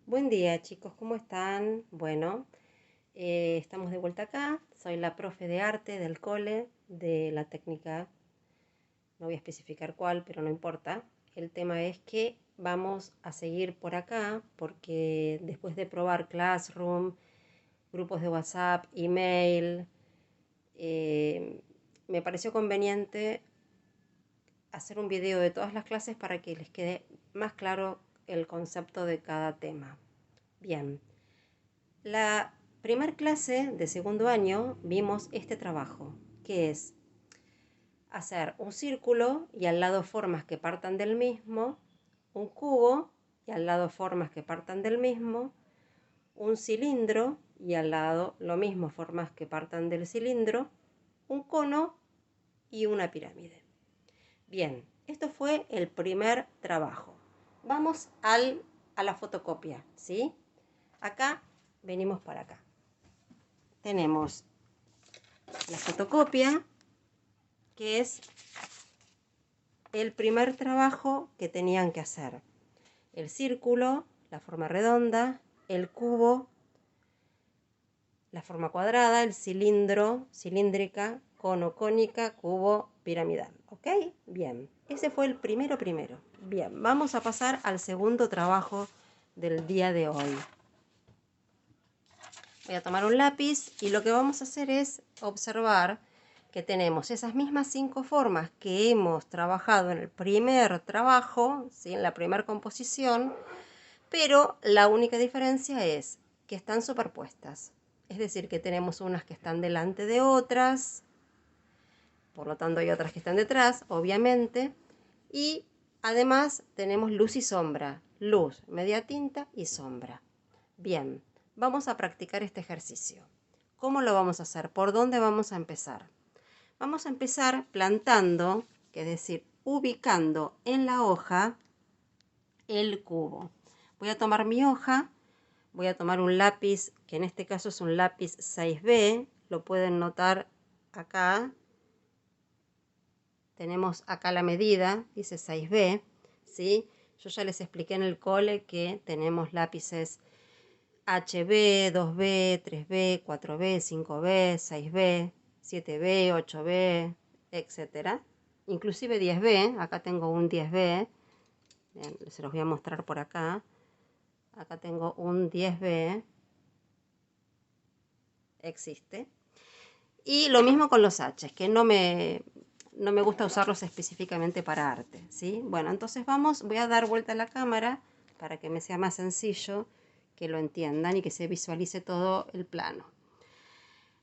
Buen día chicos, ¿cómo están? Bueno, estamos de vuelta acá. Soy la profe de arte del cole de la técnica, no voy a especificar cuál, pero no importa. El tema es que vamos a seguir por acá porque después de probar Classroom, grupos de WhatsApp, email, eh, me pareció conveniente hacer un video de todas las clases para que les quede más claro el concepto de cada tema. Bien. La primer clase de segundo año vimos este trabajo, que es hacer un círculo y al lado formas que partan del mismo, un cubo y al lado formas que partan del mismo, un cilindro y al lado lo mismo, formas que partan del cilindro, un cono y una pirámide. Bien, esto fue el primer trabajo. Vamos a la fotocopia, ¿sí? Acá venimos para acá. Tenemos la fotocopia, que es el primer trabajo que tenían que hacer. El círculo, la forma redonda, el cubo, la forma cuadrada, el cilindro, cilíndrica, cono, cónica, cubo, piramidal. ¿Ok? Bien, ese fue el primero. Bien, vamos a pasar al segundo trabajo del día de hoy. Voy a tomar un lápiz y lo que vamos a hacer es observar que tenemos esas mismas 5 formas que hemos trabajado en el primer trabajo, ¿sí? En la primera composición, pero la única diferencia es que están superpuestas. Es decir, que tenemos unas que están delante de otras, por lo tanto hay otras que están detrás, obviamente, y además tenemos luz y sombra, luz, media tinta y sombra. Bien, vamos a practicar este ejercicio. ¿Cómo lo vamos a hacer? ¿Por dónde vamos a empezar? Vamos a empezar plantando, que es decir, ubicando en la hoja el cubo. Voy a tomar mi hoja, voy a tomar un lápiz, que en este caso es un lápiz 6B, lo pueden notar acá. Tenemos acá la medida, dice 6B, ¿sí? Yo ya les expliqué en el cole que tenemos lápices HB, 2B, 3B, 4B, 5B, 6B, 7B, 8B, etc. Inclusive 10B, acá tengo un 10B, se los voy a mostrar por acá. Acá tengo un 10B, existe. Y lo mismo con los H, que no me gusta usarlos específicamente para arte, ¿sí? Bueno, entonces voy a dar vuelta a la cámara para que me sea más sencillo que lo entiendan y que se visualice todo el plano.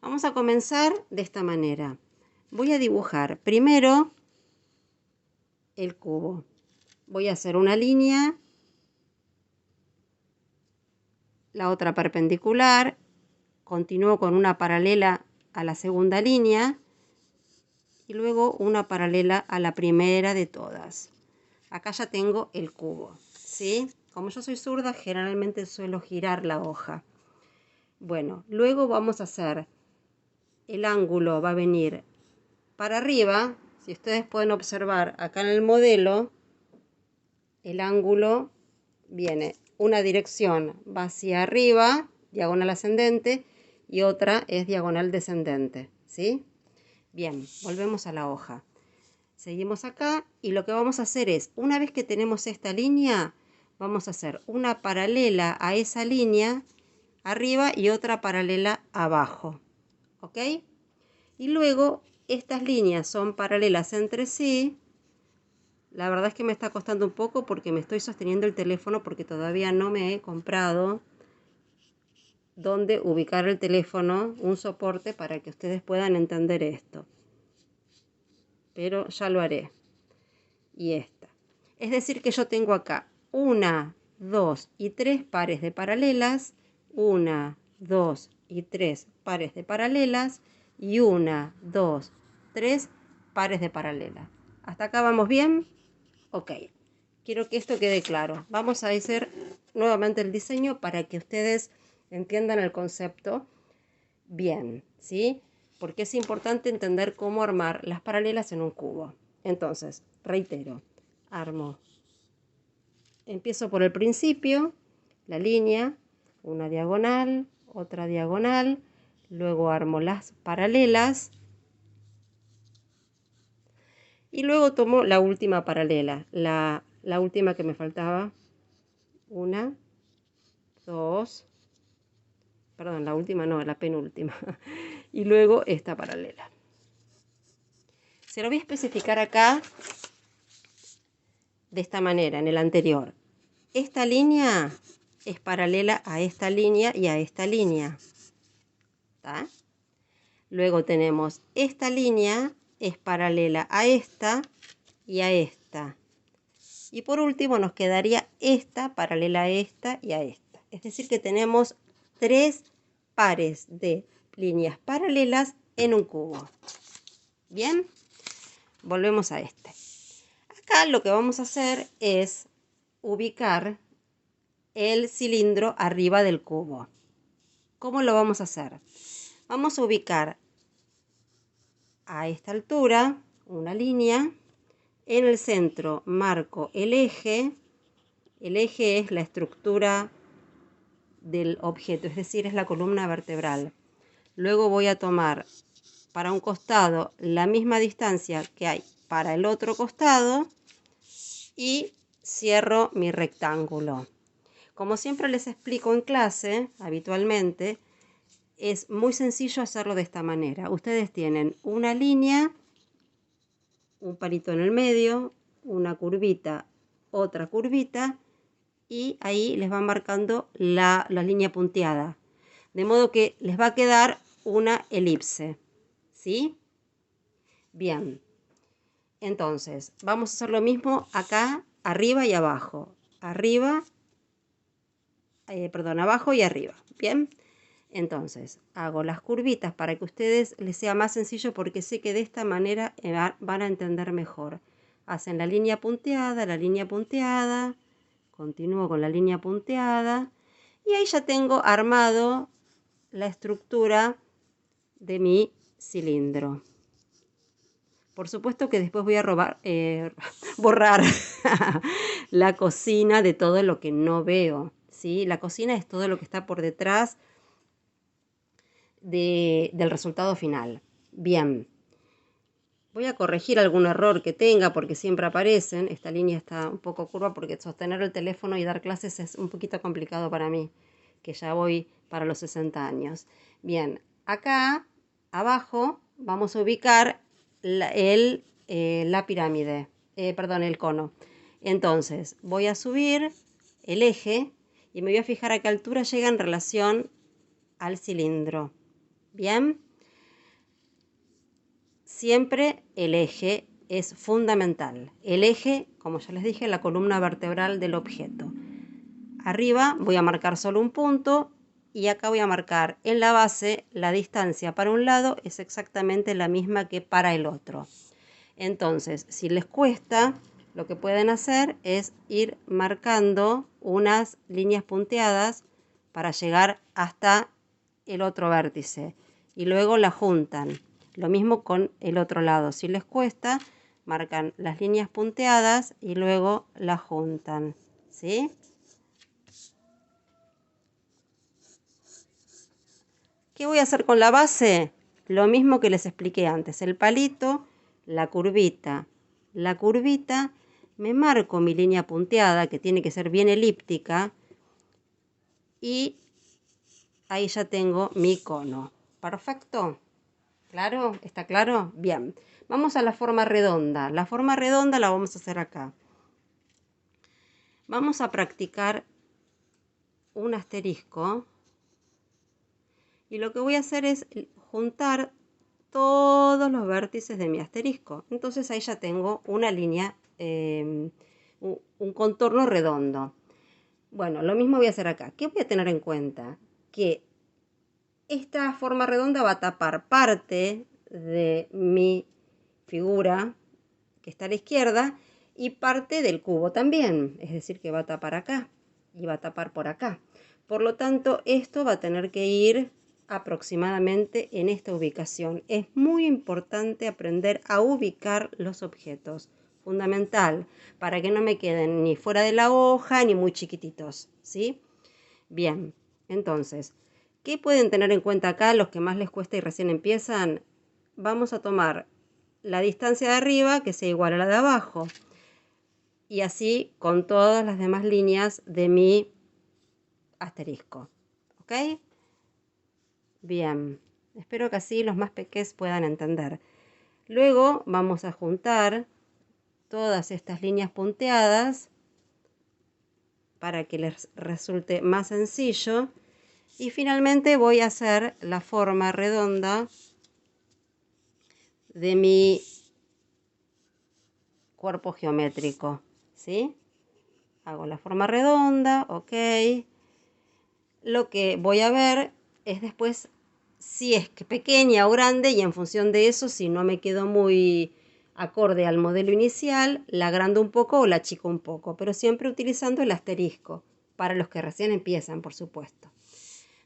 Vamos a comenzar de esta manera. Voy a dibujar primero el cubo. Voy a hacer una línea, la otra perpendicular, continúo con una paralela a la segunda línea y luego una paralela a la primera de todas. Acá ya tengo el cubo, ¿sí? Como yo soy zurda, generalmente suelo girar la hoja. Bueno, luego vamos a hacer, el ángulo va a venir para arriba. Si ustedes pueden observar acá en el modelo, el ángulo viene, una dirección va hacia arriba, diagonal ascendente, y otra es diagonal descendente, ¿sí? Bien, volvemos a la hoja. Seguimos acá y lo que vamos a hacer es, una vez que tenemos esta línea, vamos a hacer una paralela a esa línea arriba y otra paralela abajo, ¿ok? Y luego estas líneas son paralelas entre sí. La verdad es que me está costando un poco porque me estoy sosteniendo el teléfono porque todavía no me he comprado dónde ubicar el teléfono, un soporte para que ustedes puedan entender esto. Pero ya lo haré. Y esta. Es decir que yo tengo acá 1, 2 y 3 pares de paralelas, 1, 2 y 3 pares de paralelas y 1, 2, 3 pares de paralelas. ¿Hasta acá vamos bien? Ok. Quiero que esto quede claro. Vamos a hacer nuevamente el diseño para que ustedes entiendan el concepto bien, ¿sí? Porque es importante entender cómo armar las paralelas en un cubo. Entonces, reitero, empiezo por el principio, la línea, una diagonal, otra diagonal, luego armo las paralelas y luego tomo la última paralela, la última que me faltaba, una, dos, perdón, la última no, la penúltima, y luego esta paralela. Se lo voy a especificar acá de esta manera, en el anterior. Esta línea es paralela a esta línea y a esta línea. ¿Tá? Luego tenemos esta línea es paralela a esta y a esta. Y por último nos quedaría esta paralela a esta y a esta. Es decir que tenemos 3 pares de líneas paralelas en un cubo. Bien, volvemos a este. Acá lo que vamos a hacer es ubicar el cilindro arriba del cubo. ¿Cómo lo vamos a hacer? Vamos a ubicar a esta altura una línea. En el centro marco el eje. El eje es la estructura del objeto, es decir, es la columna vertebral. Luego voy a tomar para un costado la misma distancia que hay para el otro costado y cierro mi rectángulo. Como siempre les explico en clase, habitualmente, es muy sencillo hacerlo de esta manera. Ustedes tienen una línea, un palito en el medio, una curvita, otra curvita, y ahí les van marcando la línea punteada. De modo que les va a quedar una elipse. ¿Sí? Bien. Entonces, vamos a hacer lo mismo acá, arriba y abajo. Abajo y arriba. Bien. Entonces, hago las curvitas para que a ustedes les sea más sencillo porque sé que de esta manera van a entender mejor. Hacen la línea punteada, continúo con la línea punteada y ahí ya tengo armado la estructura de mi cilindro. Por supuesto que después voy a borrar la cocina de todo lo que no veo, ¿sí? La cocina es todo lo que está por detrás del resultado final. Bien, voy a corregir algún error que tenga porque siempre aparecen. Esta línea está un poco curva porque sostener el teléfono y dar clases es un poquito complicado para mí, que ya voy para los 60 años. Bien, acá abajo vamos a ubicar la pirámide, el cono. Entonces voy a subir el eje y me voy a fijar a qué altura llega en relación al cilindro. Bien, siempre el eje es fundamental. El eje, como ya les dije, la columna vertebral del objeto. Arriba voy a marcar solo un punto y acá voy a marcar en la base la distancia para un lado es exactamente la misma que para el otro. Entonces, si les cuesta, lo que pueden hacer es ir marcando unas líneas punteadas para llegar hasta el otro vértice y luego la juntan. Lo mismo con el otro lado. Si les cuesta, marcan las líneas punteadas y luego la juntan. ¿Sí? ¿Qué voy a hacer con la base? Lo mismo que les expliqué antes. El palito, la curvita. La curvita, me marco mi línea punteada, que tiene que ser bien elíptica. Y ahí ya tengo mi cono. Perfecto. ¿Claro? ¿Está claro? Bien. Vamos a la forma redonda. La forma redonda la vamos a hacer acá. Vamos a practicar un asterisco. Y lo que voy a hacer es juntar todos los vértices de mi asterisco. Entonces ahí ya tengo una línea, un contorno redondo. Bueno, lo mismo voy a hacer acá. ¿Qué voy a tener en cuenta? Que esta forma redonda va a tapar parte de mi figura que está a la izquierda y parte del cubo también. Es decir, que va a tapar acá y va a tapar por acá. Por lo tanto, esto va a tener que ir aproximadamente en esta ubicación. Es muy importante aprender a ubicar los objetos. Fundamental, para que no me queden ni fuera de la hoja ni muy chiquititos, ¿sí? Bien, entonces, ¿qué pueden tener en cuenta acá los que más les cuesta y recién empiezan? Vamos a tomar la distancia de arriba que sea igual a la de abajo. Y así con todas las demás líneas de mi asterisco. ¿Ok? Bien, espero que así los más pequeños puedan entender. Luego vamos a juntar todas estas líneas punteadas para que les resulte más sencillo. Y finalmente voy a hacer la forma redonda de mi cuerpo geométrico. ¿Sí? Hago la forma redonda, ok. Lo que voy a ver es después si es que pequeña o grande, y en función de eso, si no me quedo muy acorde al modelo inicial, la agrando un poco o la achico un poco, pero siempre utilizando el asterisco, para los que recién empiezan, por supuesto.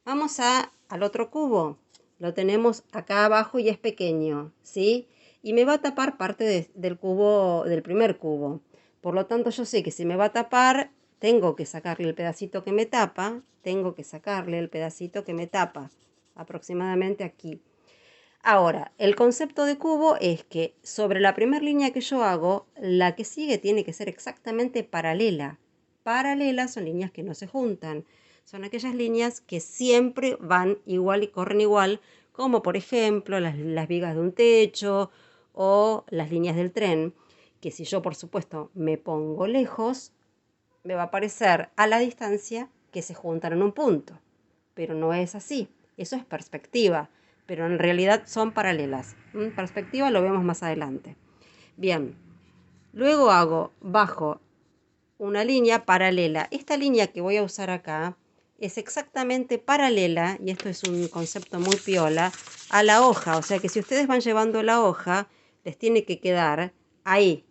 Vamos al otro cubo. Lo tenemos acá abajo y es pequeño, ¿sí? Y me va a tapar parte del cubo, del primer cubo. Por lo tanto, yo sé que si me va a tapar, tengo que sacarle el pedacito que me tapa, aproximadamente aquí. Ahora, el concepto de cubo es que sobre la primera línea que yo hago, la que sigue tiene que ser exactamente paralela. Paralelas son líneas que no se juntan. Son aquellas líneas que siempre van igual y corren igual, como por ejemplo las vigas de un techo o las líneas del tren, que si yo por supuesto me pongo lejos, me va a parecer a la distancia que se juntan en un punto. Pero no es así. Eso es perspectiva, pero en realidad son paralelas. Perspectiva lo vemos más adelante. Bien, luego bajo una línea paralela. Esta línea que voy a usar acá es exactamente paralela, y esto es un concepto muy piola, a la hoja. O sea que si ustedes van llevando la hoja, les tiene que quedar ahí.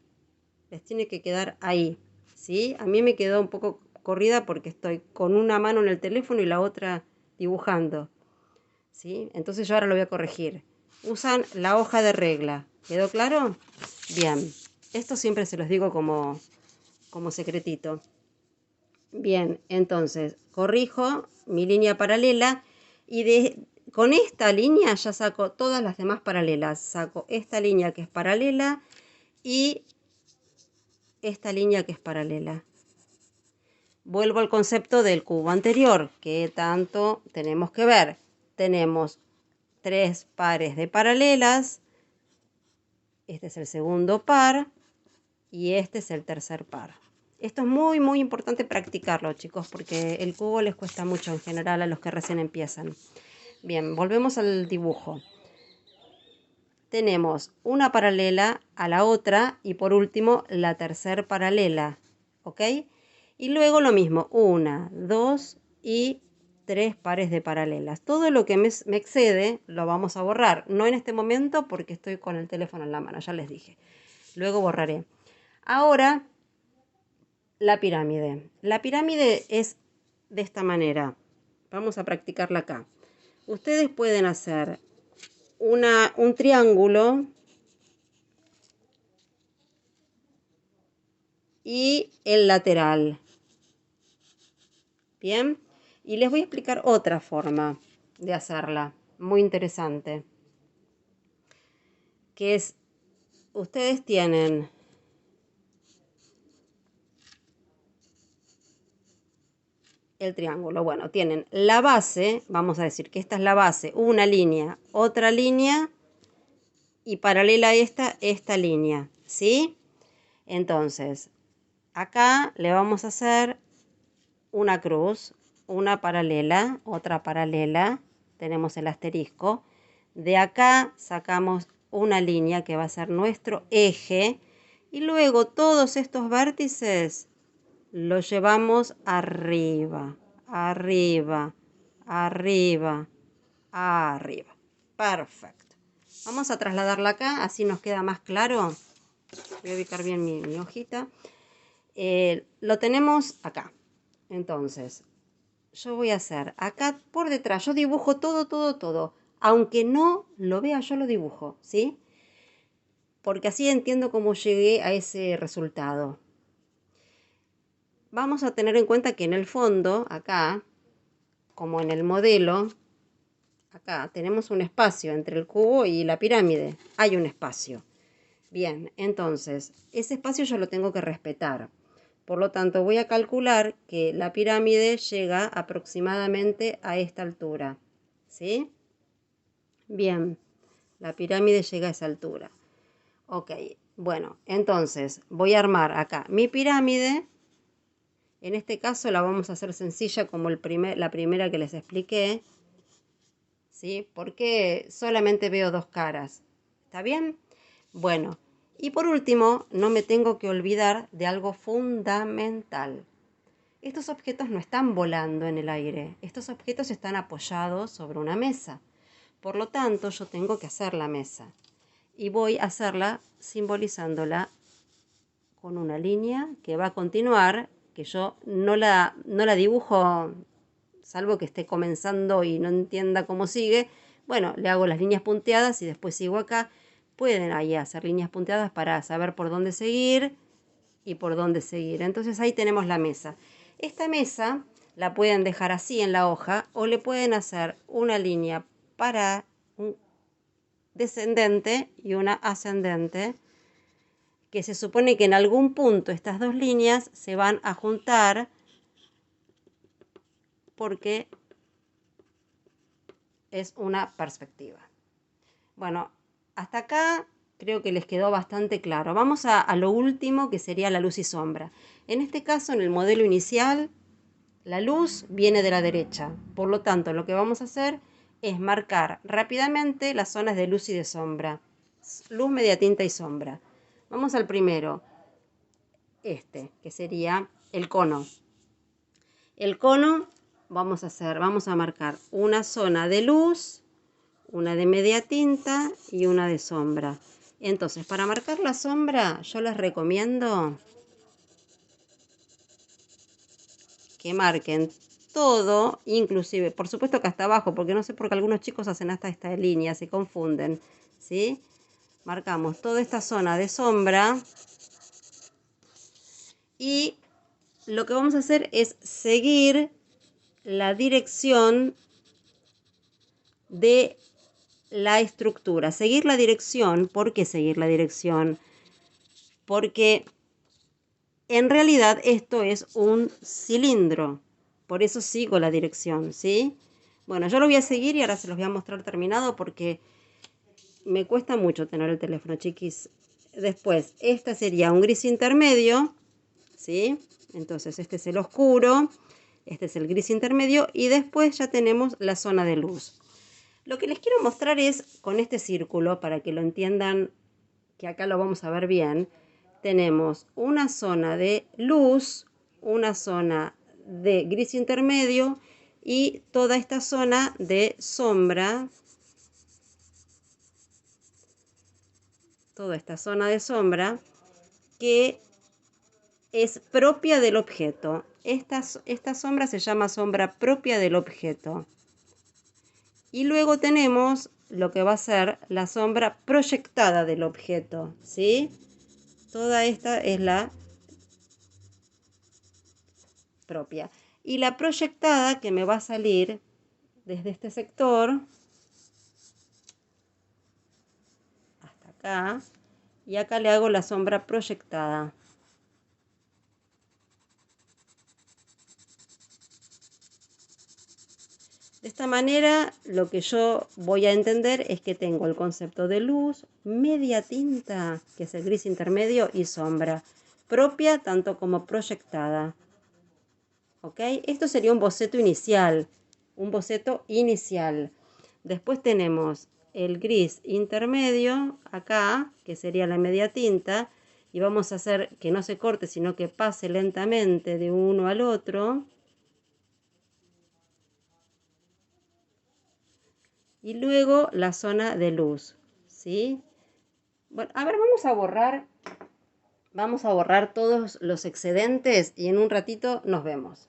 ¿Sí? A mí me quedó un poco corrida porque estoy con una mano en el teléfono y la otra dibujando. ¿Sí? Entonces yo ahora lo voy a corregir. Usan la hoja de regla. ¿Quedó claro? Bien. Esto siempre se los digo como secretito. Bien, entonces corrijo mi línea paralela y con esta línea ya saco todas las demás paralelas. Saco esta línea que es paralela y esta línea que es paralela. Vuelvo al concepto del cubo anterior, que tanto tenemos que ver. Tenemos 3 pares de paralelas, este es el segundo par y este es el tercer par. Esto es muy muy importante practicarlo, chicos, porque el cubo les cuesta mucho en general a los que recién empiezan. Bien, volvemos al dibujo. Tenemos una paralela a la otra y por último la tercer paralela, ¿ok? Y luego lo mismo, 1, 2 y 3 pares de paralelas. Todo lo que me excede lo vamos a borrar. No en este momento porque estoy con el teléfono en la mano, ya les dije. Luego borraré. Ahora, la pirámide. La pirámide es de esta manera. Vamos a practicarla acá. Ustedes pueden hacer un triángulo y el lateral. Bien, y les voy a explicar otra forma de hacerla, muy interesante, que es, ustedes tienen el triángulo, bueno, tienen la base, vamos a decir que esta es la base, una línea, otra línea, y paralela a esta línea, ¿sí? Entonces, acá le vamos a hacer una cruz, una paralela, otra paralela, tenemos el asterisco. De acá sacamos una línea que va a ser nuestro eje y luego todos estos vértices los llevamos arriba, arriba, arriba, arriba. Perfecto. Vamos a trasladarla acá, así nos queda más claro. Voy a ubicar bien mi hojita. Lo tenemos acá. Entonces, yo voy a hacer acá por detrás, yo dibujo todo, todo, todo. Aunque no lo vea, yo lo dibujo, ¿sí? Porque así entiendo cómo llegué a ese resultado. Vamos a tener en cuenta que en el fondo, acá, como en el modelo, acá tenemos un espacio entre el cubo y la pirámide. Hay un espacio. Bien, entonces, ese espacio yo lo tengo que respetar. Por lo tanto, voy a calcular que la pirámide llega aproximadamente a esta altura. ¿Sí? Bien, la pirámide llega a esa altura. Ok, bueno, entonces voy a armar acá mi pirámide. En este caso la vamos a hacer sencilla como la primera que les expliqué. ¿Sí? Porque solamente veo dos caras. ¿Está bien? Bueno, y por último, no me tengo que olvidar de algo fundamental. Estos objetos no están volando en el aire. Estos objetos están apoyados sobre una mesa. Por lo tanto, yo tengo que hacer la mesa. Y voy a hacerla simbolizándola con una línea que va a continuar, que yo no la dibujo, salvo que esté comenzando y no entienda cómo sigue. Bueno, le hago las líneas punteadas y después sigo acá. Pueden ahí hacer líneas punteadas para saber por dónde seguir y por dónde seguir. Entonces ahí tenemos la mesa. Esta mesa la pueden dejar así en la hoja o le pueden hacer una línea para un descendente y una ascendente, que se supone que en algún punto estas dos líneas se van a juntar porque es una perspectiva. Bueno, hasta acá creo que les quedó bastante claro. Vamos a lo último, que sería la luz y sombra. En este caso, en el modelo inicial, la luz viene de la derecha. Por lo tanto, lo que vamos a hacer es marcar rápidamente las zonas de luz y de sombra. Luz, media tinta y sombra. Vamos al primero, que sería el cono. El cono vamos a marcar una zona de luz, una de media tinta y una de sombra. Entonces, para marcar la sombra, yo les recomiendo que marquen todo, inclusive, por supuesto que hasta abajo, porque no sé por qué algunos chicos hacen hasta esta línea, se confunden, ¿sí? Marcamos toda esta zona de sombra y lo que vamos a hacer es seguir la dirección de la estructura. Seguir la dirección. ¿Por qué seguir la dirección? Porque en realidad esto es un cilindro. Por eso sigo la dirección, ¿sí? Bueno, yo lo voy a seguir y ahora se los voy a mostrar terminado porque me cuesta mucho tener el teléfono, chiquis. Después, este sería un gris intermedio, ¿sí? Entonces, este es el oscuro, este es el gris intermedio y después ya tenemos la zona de luz. Lo que les quiero mostrar es con este círculo, para que lo entiendan, que acá lo vamos a ver bien. Tenemos una zona de luz, una zona de gris intermedio y toda esta zona de sombra. Toda esta zona de sombra que es propia del objeto. Esta sombra se llama sombra propia del objeto. Y luego tenemos lo que va a ser la sombra proyectada del objeto, ¿sí? Toda esta es la propia. Y la proyectada que me va a salir desde este sector hasta acá. Y acá le hago la sombra proyectada. De esta manera, lo que yo voy a entender es que tengo el concepto de luz, media tinta, que es el gris intermedio, y sombra, propia tanto como proyectada. ¿Ok? Esto sería un boceto inicial. Un boceto inicial. Después tenemos el gris intermedio, acá, que sería la media tinta, y vamos a hacer que no se corte, sino que pase lentamente de uno al otro. Y luego la zona de luz, ¿sí? Bueno, a ver, vamos a borrar todos los excedentes y en un ratito nos vemos.